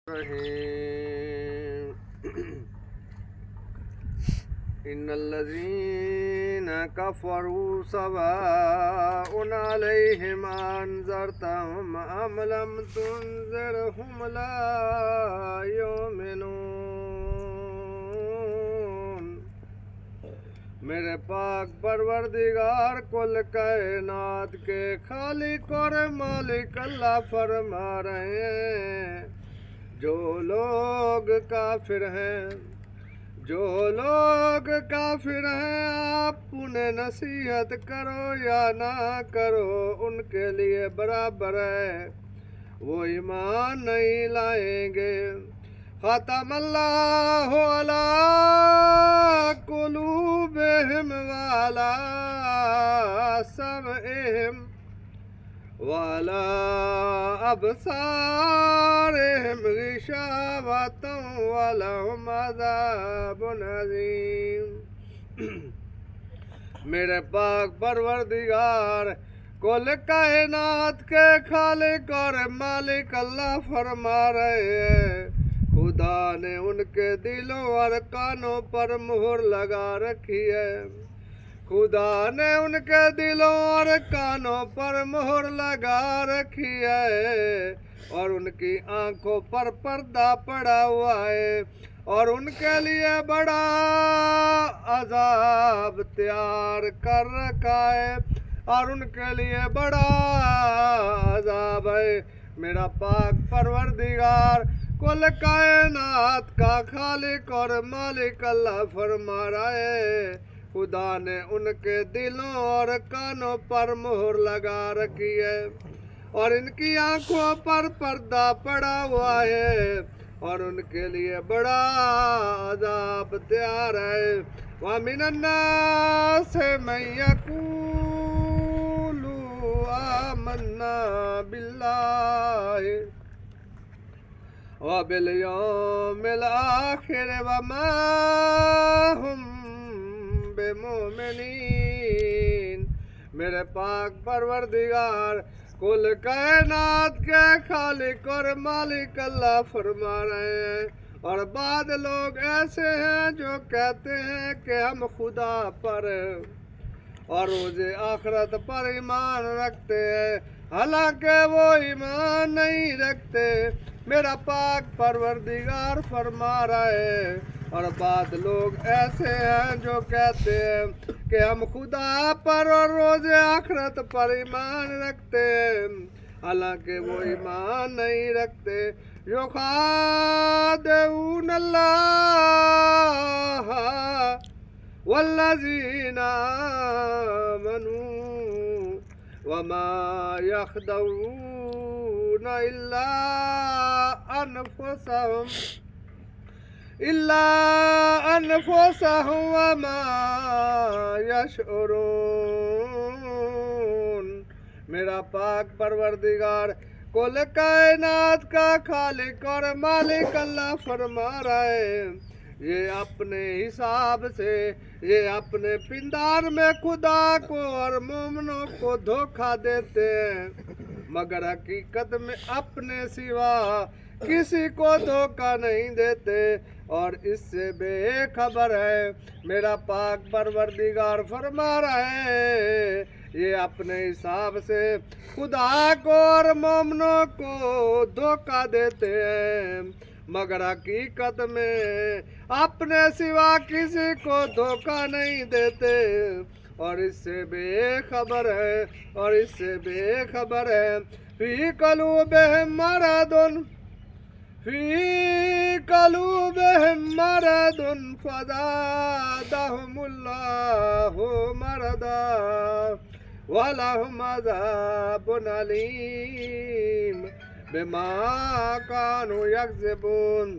الرحيم إن الذين كفروا سواء عليهم أنذرتهم أم لم تنذرهم لا يؤمنون میرے پاک پروردگار کل کائنات کے خالق اور مالک اللہ فرما رہے ہیں، جو لوگ کافر ہیں آپ انہیں نصیحت کرو یا نہ کرو ان کے لیے برابر ہے، وہ ایمان نہیں لائیں گے۔ ختم اللہ علی قلوبہم وعلی سمعہم وعلی ابصارہم غشاوۃ ولہم عذاب عظیم۔ میرے پاک پروردگار کل کائنات کے خالق اور مالک اللہ فرما رہے ہیں، خدا نے ان کے دلوں اور کانوں پر مہر لگا رکھی ہے، خدا نے ان کے دلوں اور کانوں پر مہر لگا رکھی ہے، اور ان کی آنکھوں پر پردہ پڑا ہوا ہے، اور ان کے لیے بڑا عذاب تیار کر رکھا ہے، اور ان کے لیے بڑا عذاب ہے۔ میرا پاک پروردگار کل کائنات کا خالق اور مالک اللہ فرما رہا ہے، خدا نے ان کے دلوں اور کانوں پر مہر لگا رکھی ہے، اور ان کی آنکھوں پر پردہ پڑا ہوا ہے، اور ان کے لیے بڑا عذاب تیار ہے۔ وَمِنَ النَّاسِ مَن يَقُولُ آمَنَّا بِاللَّهِ وَبِالْيَوْمِ الْآخِرِ وَمَا هُمْ بِمُؤْمِنِينَ۔ میرے پاک پروردگار کل کائنات کے خالق اور مالک اللہ فرما رہے ہیں، اور بعض لوگ ایسے ہیں جو کہتے ہیں کہ ہم خدا پر اور روز آخرت پر ایمان رکھتے ہیں، حالانکہ وہ ایمان نہیں رکھتے۔ میرا پاک پروردگار فرما رہا ہے، اور بعض لوگ ایسے ہیں جو کہتے ہیں کہ ہم خدا پر اور روز آخرت پر ایمان رکھتے ہیں، حالانکہ وہ ایمان نہیں رکھتے۔ یخادعون اللہ والذین آمنوا وما يخدعون إلا أنفسهم وما يشعرون۔ میرا پاک پروردگار کل کائنات کا خالق اور مالک اللہ فرما رہا ہے، یہ اپنے حساب سے یہ اپنے پندار میں خدا کو اور مومنوں کو دھوکہ دیتے ہیں، مگر حقیقت میں اپنے سوا کسی کو دھوکہ نہیں دیتے، اور اس سے بے خبر ہے۔ میرا پاک پروردگار فرما رہا ہے، یہ اپنے حساب سے خدا کو اور مومنوں کو دھوکہ دیتے ہیں، مگر حقیقت میں اپنے سوا کسی کو دھوکہ نہیں دیتے، اور اس سے بے خبر ہے، فی قلوبہم مرض فزادہم اللہ مرضا وَلَهُمْ عَذَابٌ عَلِيمٌ بِمَا كَانُوا يَكْذِبُونَ۔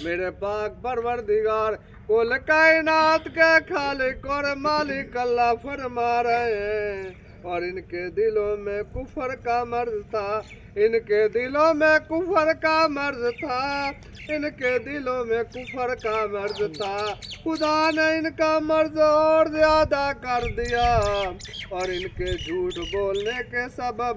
میرے پاک پروردگار کل کائنات کے خالق اور مالک اللہ فرما رہے ہیں، اور ان کے دلوں میں کفر کا مرض تھا، خدا نے ان کا مرض اور زیادہ کر دیا، اور ان کے جھوٹ بولنے کے سبب